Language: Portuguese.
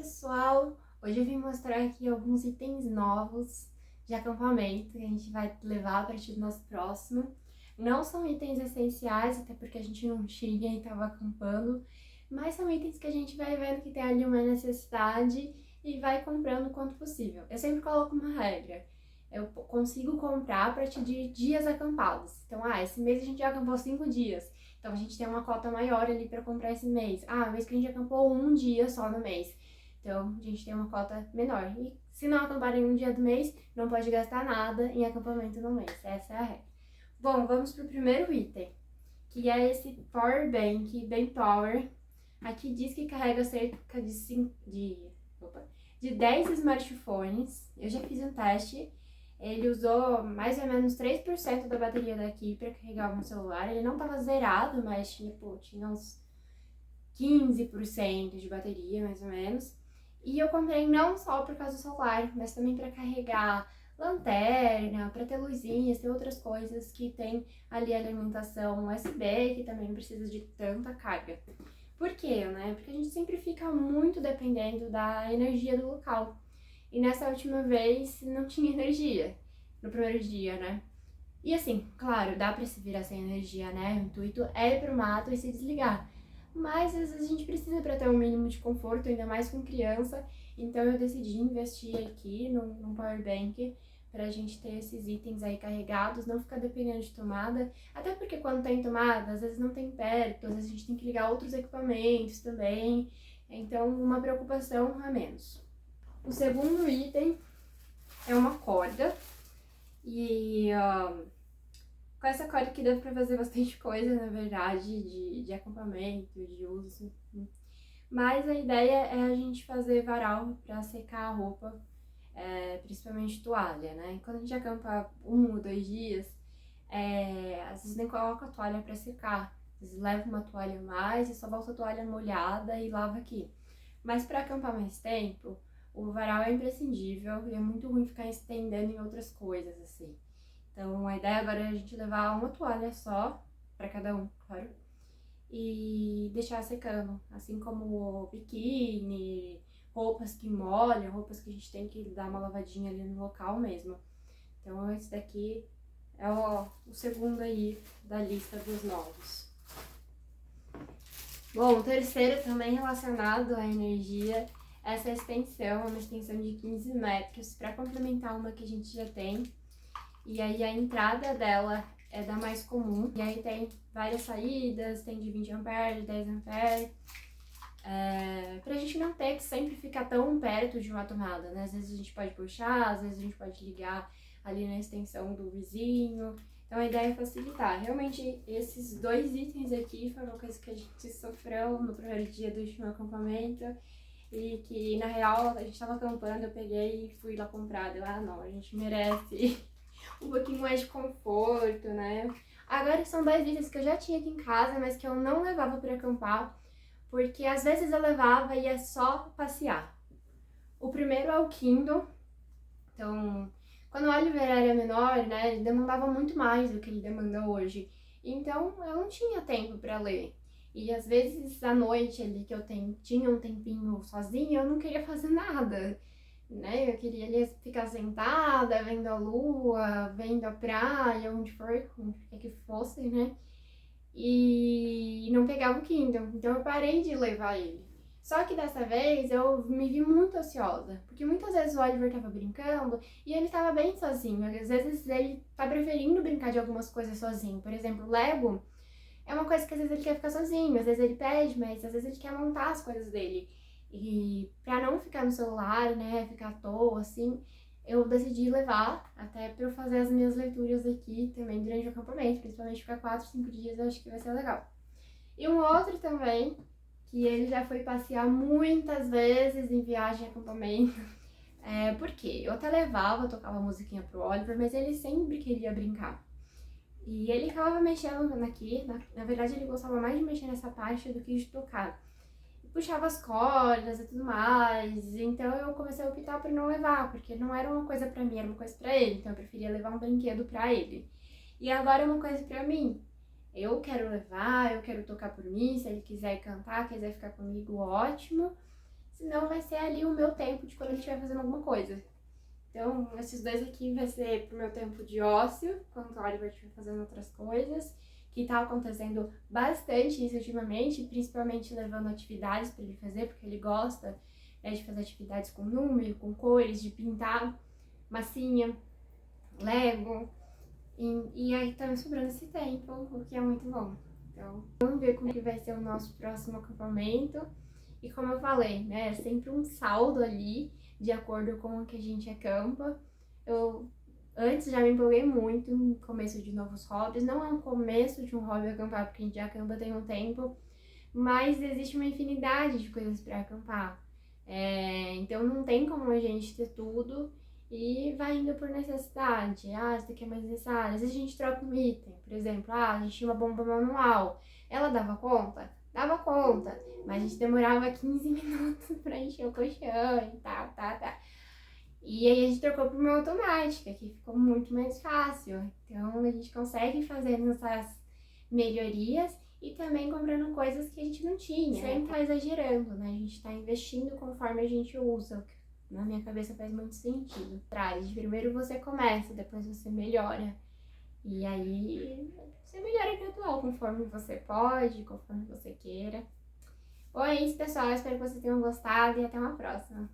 pessoal! Hoje eu vim mostrar aqui alguns itens novos de acampamento que a gente vai levar a partir do nosso próximo. Não são itens essenciais, até porque a gente não tinha e estava acampando, mas são itens que a gente vai vendo que tem ali uma necessidade e vai comprando o quanto possível. Eu sempre coloco uma regra. Eu consigo comprar a partir de dias acampados. Então, esse mês a gente já acampou 5 dias. Então a gente tem uma cota maior ali para comprar esse mês. Mês que a gente acampou um dia só no mês. Então a gente tem uma cota menor. E se não acampar em um dia do mês, não pode gastar nada em acampamento no mês. Essa é a regra. Bom, vamos pro primeiro item, que é esse Power Bank bem Power. Aqui diz que carrega cerca de 10 smartphones. Eu já fiz um teste. Ele usou mais ou menos 3% da bateria daqui para carregar o meu celular. Ele não estava zerado, mas tinha uns 15% de bateria, mais ou menos. E eu comprei não só por causa do celular, mas também para carregar lanterna, para ter luzinhas, ter outras coisas que tem ali alimentação USB, que também não precisa de tanta carga. Por quê, né? Porque a gente sempre fica muito dependendo da energia do local. E nessa última vez não tinha energia, no primeiro dia, né? E assim, claro, dá pra se virar sem energia, né? O intuito é ir pro mato e se desligar. Mas às vezes a gente precisa para ter um mínimo de conforto, ainda mais com criança. Então eu decidi investir aqui num power bank pra gente ter esses itens aí carregados, não ficar dependendo de tomada. Até porque quando tem tomada, às vezes não tem perto, às vezes a gente tem que ligar outros equipamentos também. Então uma preocupação a menos. O segundo item é uma corda, e com essa corda aqui dá pra fazer bastante coisa, na verdade, de acampamento, de uso. Mas a ideia é a gente fazer varal pra secar a roupa, principalmente toalha, né? Quando a gente acampa 1 ou 2 dias, às vezes nem coloca a toalha pra secar. Às vezes leva uma toalha a mais e só volta a toalha molhada e lava aqui. Mas pra acampar mais tempo, o varal é imprescindível e é muito ruim ficar estendendo em outras coisas, assim. Então, a ideia agora é a gente levar uma toalha só, pra cada um, claro, e deixar secando, assim como biquíni, roupas que molham, roupas que a gente tem que dar uma lavadinha ali no local mesmo. Então, esse daqui é o segundo aí da lista dos novos. Bom, o terceiro também relacionado à energia, essa extensão é uma extensão de 15 metros para complementar uma que a gente já tem. E aí a entrada dela é da mais comum. E aí tem várias saídas, tem de 20 amperes, de 10 amperes. Pra gente não ter que sempre ficar tão perto de uma tomada, né? Às vezes a gente pode puxar, às vezes a gente pode ligar ali na extensão do vizinho. Então a ideia é facilitar. Realmente esses dois itens aqui foram uma coisa que a gente sofreu no primeiro dia do último acampamento. E que na real a gente tava acampando, eu peguei e fui lá comprar. Não, a gente merece um pouquinho mais de conforto, né? Agora são 2 itens que eu já tinha aqui em casa, mas que eu não levava para acampar, porque às vezes eu levava e é só passear. O primeiro é o Kindle. Então, quando o Oliver era menor, né, ele demandava muito mais do que ele demanda hoje. Então, eu não tinha tempo para ler. E às vezes à noite ali que eu tinha um tempinho sozinha, eu não queria fazer nada, né? Eu queria ali ficar sentada, vendo a lua, vendo a praia, onde for, onde quer que fosse, né? E não pegava o Kindle, então eu parei de levar ele. Só que dessa vez eu me vi muito ansiosa, porque muitas vezes o Oliver tava brincando e ele tava bem sozinho. Às vezes ele tá preferindo brincar de algumas coisas sozinho. Por exemplo, Lego é uma coisa que às vezes ele quer ficar sozinho, às vezes ele pede, mas às vezes ele quer montar as coisas dele. E pra não ficar no celular, né, ficar à toa, assim, eu decidi levar, até pra eu fazer as minhas leituras aqui também durante o acampamento, principalmente ficar 4, 5 dias, eu acho que vai ser legal. E um outro também, que ele já foi passear muitas vezes em viagem e acampamento. Por quê? Eu até levava, tocava musiquinha pro Oliver, mas ele sempre queria brincar. E ele acabava mexendo aqui, na verdade ele gostava mais de mexer nessa parte do que de tocar. Puxava as cordas e tudo mais, então eu comecei a optar por não levar, porque não era uma coisa pra mim, era uma coisa pra ele, então eu preferia levar um brinquedo pra ele. E agora é uma coisa pra mim. Eu quero levar, eu quero tocar por mim, se ele quiser cantar, quiser ficar comigo, ótimo. Senão vai ser ali o meu tempo de quando ele estiver fazendo alguma coisa. Então, esses dois aqui vai ser pro meu tempo de ócio, quando o Oliver estiver fazendo outras coisas, que tá acontecendo bastante isso ultimamente, principalmente levando atividades para ele fazer, porque ele gosta, né, de fazer atividades com número, com cores, de pintar massinha, Lego, e aí tá me sobrando esse tempo, o que é muito bom. Então, vamos ver como que vai ser o nosso próximo acampamento. E como eu falei, né, é sempre um saldo ali, de acordo com o que a gente acampa. Eu antes já me empolguei muito no começo de novos hobbies. Não é um começo de um hobby acampar, porque a gente já acampa tem um tempo, mas existe uma infinidade de coisas para acampar. Então não tem como a gente ter tudo e vai indo por necessidade. Ah, isso daqui é mais necessário. Às vezes a gente troca um item, por exemplo, a gente tinha uma bomba manual. Ela dava conta? Dava conta, mas a gente demorava 15 minutos pra encher o colchão e tal, tá. E aí a gente trocou por uma automática, que ficou muito mais fácil. Então a gente consegue fazer essas melhorias e também comprando coisas que a gente não tinha. Sem tá exagerando, né? A gente tá investindo conforme a gente usa, o que na minha cabeça faz muito sentido. Primeiro você começa, depois você melhora. E aí você melhora gradual, conforme você pode, conforme você queira. Bom, é isso, pessoal. Espero que vocês tenham gostado e até uma próxima.